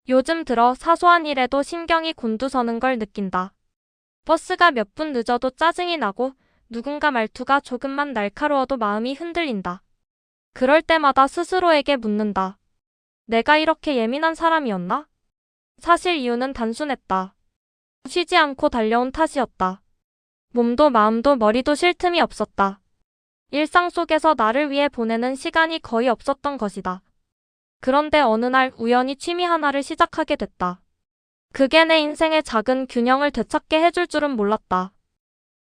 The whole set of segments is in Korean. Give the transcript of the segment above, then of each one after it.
요즘 들어 사소한 일에도 신경이 곤두서는 걸 느낀다. 버스가 몇 분 늦어도 짜증이 나고 누군가 말투가 조금만 날카로워도 마음이 흔들린다. 그럴 때마다 스스로에게 묻는다. 내가 이렇게 예민한 사람이었나? 사실 이유는 단순했다. 쉬지 않고 달려온 탓이었다. 몸도 마음도 머리도 쉴 틈이 없었다. 일상 속에서 나를 위해 보내는 시간이 거의 없었던 것이다. 그런데 어느 날 우연히 취미 하나를 시작하게 됐다. 그게 내 인생의 작은 균형을 되찾게 해줄 줄은 몰랐다.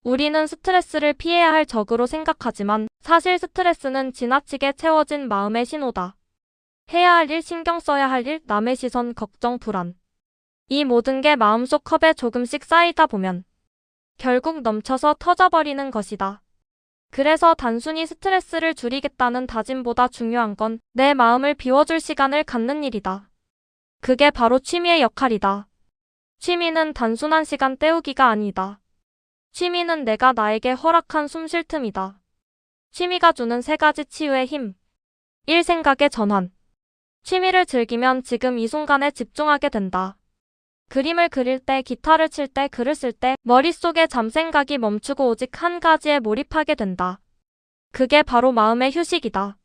우리는 스트레스를 피해야 할 적으로 생각하지만 사실 스트레스는 지나치게 채워진 마음의 신호다. 해야 할 일, 신경 써야 할 일, 남의 시선, 걱정, 불안. 이 모든 게 마음속 컵에 조금씩 쌓이다 보면 결국 넘쳐서 터져버리는 것이다. 그래서 단순히 스트레스를 줄이겠다는 다짐보다 중요한 건 내 마음을 비워줄 시간을 갖는 일이다. 그게 바로 취미의 역할이다. 취미는 단순한 시간 때우기가 아니다. 취미는 내가 나에게 허락한 숨 쉴 틈이다. 취미가 주는 세 가지 치유의 힘. 1. 생각의 전환. 취미를 즐기면 지금 이 순간에 집중하게 된다. 그림을 그릴 때, 기타를 칠 때, 글을 쓸 때 머릿속에 잠생각이 멈추고 오직 한 가지에 몰입하게 된다. 그게 바로 마음의 휴식이다.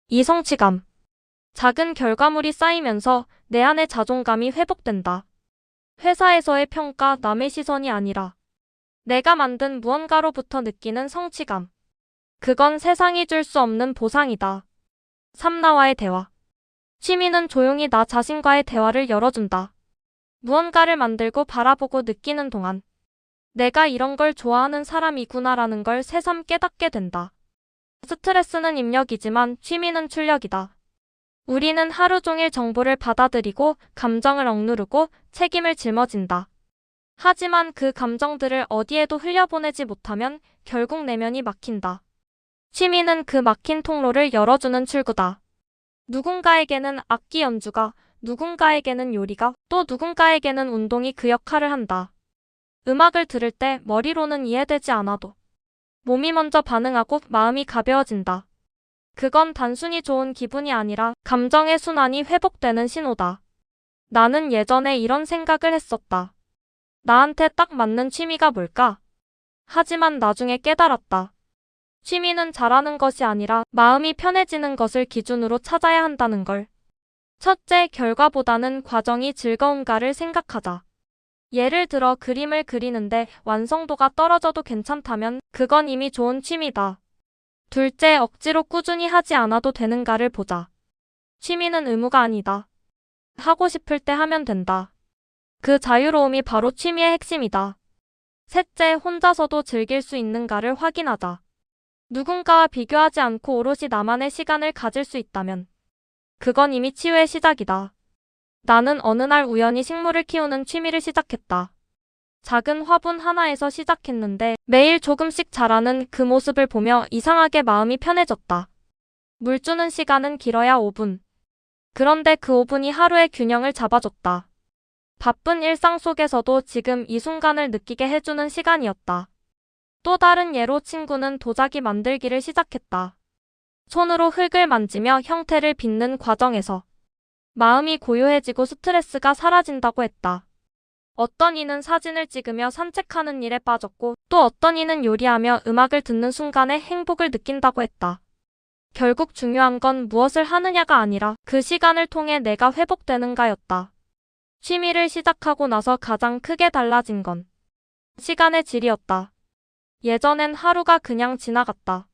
2. 성취감. 작은 결과물이 쌓이면서 내 안의 자존감이 회복된다. 회사에서의 평가, 남의 시선이 아니라 내가 만든 무언가로부터 느끼는 성취감. 그건 세상이 줄 수 없는 보상이다. 3. 나와의 대화. 취미는 조용히 나 자신과의 대화를 열어준다. 무언가를 만들고 바라보고 느끼는 동안 내가 이런 걸 좋아하는 사람이구나라는 걸 새삼 깨닫게 된다. 스트레스는 입력이지만 취미는 출력이다. 우리는 하루 종일 정보를 받아들이고 감정을 억누르고 책임을 짊어진다. 하지만 그 감정들을 어디에도 흘려보내지 못하면 결국 내면이 막힌다. 취미는 그 막힌 통로를 열어주는 출구다. 누군가에게는 악기 연주가, 누군가에게는 요리가, 또 누군가에게는 운동이 그 역할을 한다. 음악을 들을 때 머리로는 이해되지 않아도 몸이 먼저 반응하고 마음이 가벼워진다. 그건 단순히 좋은 기분이 아니라 감정의 순환이 회복되는 신호다. 나는 예전에 이런 생각을 했었다. 나한테 딱 맞는 취미가 뭘까? 하지만 나중에 깨달았다. 취미는 잘하는 것이 아니라 마음이 편해지는 것을 기준으로 찾아야 한다는 걸. 첫째, 결과보다는 과정이 즐거운가를 생각하자. 예를 들어 그림을 그리는데 완성도가 떨어져도 괜찮다면 그건 이미 좋은 취미다. 둘째, 억지로 꾸준히 하지 않아도 되는가를 보자. 취미는 의무가 아니다. 하고 싶을 때 하면 된다. 그 자유로움이 바로 취미의 핵심이다. 셋째, 혼자서도 즐길 수 있는가를 확인하자. 누군가와 비교하지 않고 오롯이 나만의 시간을 가질 수 있다면 그건 이미 치유의 시작이다. 나는 어느 날 우연히 식물을 키우는 취미를 시작했다. 작은 화분 하나에서 시작했는데 매일 조금씩 자라는 그 모습을 보며 이상하게 마음이 편해졌다. 물 주는 시간은 길어야 5분. 그런데 그 5분이 하루의 균형을 잡아줬다. 바쁜 일상 속에서도 지금 이 순간을 느끼게 해주는 시간이었다. 또 다른 예로 친구는 도자기 만들기를 시작했다. 손으로 흙을 만지며 형태를 빚는 과정에서 마음이 고요해지고 스트레스가 사라진다고 했다. 어떤 이는 사진을 찍으며 산책하는 일에 빠졌고 또 어떤 이는 요리하며 음악을 듣는 순간에 행복을 느낀다고 했다. 결국 중요한 건 무엇을 하느냐가 아니라 그 시간을 통해 내가 회복되는가였다. 취미를 시작하고 나서 가장 크게 달라진 건 시간의 질이었다. 예전엔 하루가 그냥 지나갔다.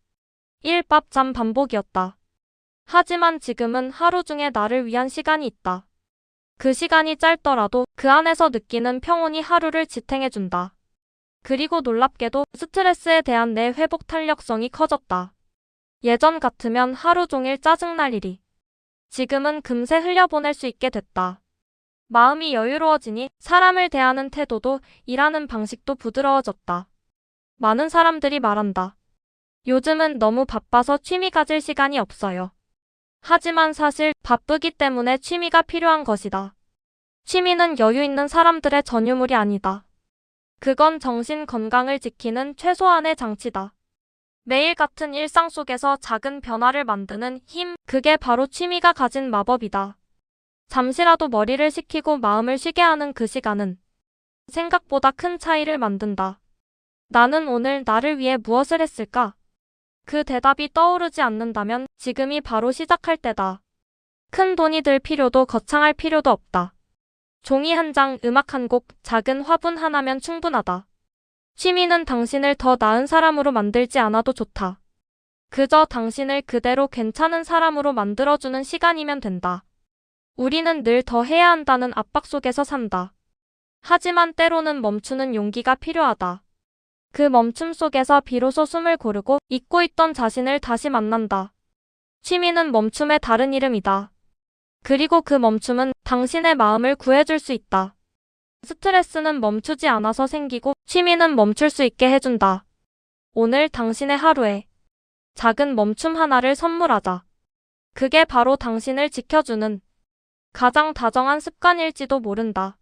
일, 밥, 잠 반복이었다. 하지만 지금은 하루 중에 나를 위한 시간이 있다. 그 시간이 짧더라도 그 안에서 느끼는 평온이 하루를 지탱해준다. 그리고 놀랍게도 스트레스에 대한 내 회복 탄력성이 커졌다. 예전 같으면 하루 종일 짜증날 일이 지금은 금세 흘려보낼 수 있게 됐다. 마음이 여유로워지니 사람을 대하는 태도도 일하는 방식도 부드러워졌다. 많은 사람들이 말한다. 요즘은 너무 바빠서 취미 가질 시간이 없어요. 하지만 사실 바쁘기 때문에 취미가 필요한 것이다. 취미는 여유 있는 사람들의 전유물이 아니다. 그건 정신 건강을 지키는 최소한의 장치다. 매일 같은 일상 속에서 작은 변화를 만드는 힘, 그게 바로 취미가 가진 마법이다. 잠시라도 머리를 식히고 마음을 쉬게 하는 그 시간은 생각보다 큰 차이를 만든다. 나는 오늘 나를 위해 무엇을 했을까? 그 대답이 떠오르지 않는다면 지금이 바로 시작할 때다. 큰 돈이 들 필요도 거창할 필요도 없다. 종이 한 장, 음악 한 곡, 작은 화분 하나면 충분하다. 취미는 당신을 더 나은 사람으로 만들지 않아도 좋다. 그저 당신을 그대로 괜찮은 사람으로 만들어주는 시간이면 된다. 우리는 늘 더 해야 한다는 압박 속에서 산다. 하지만 때로는 멈추는 용기가 필요하다. 그 멈춤 속에서 비로소 숨을 고르고 잊고 있던 자신을 다시 만난다. 취미는 멈춤의 다른 이름이다. 그리고 그 멈춤은 당신의 마음을 구해줄 수 있다. 스트레스는 멈추지 않아서 생기고 취미는 멈출 수 있게 해준다. 오늘 당신의 하루에 작은 멈춤 하나를 선물하자. 그게 바로 당신을 지켜주는 가장 다정한 습관일지도 모른다.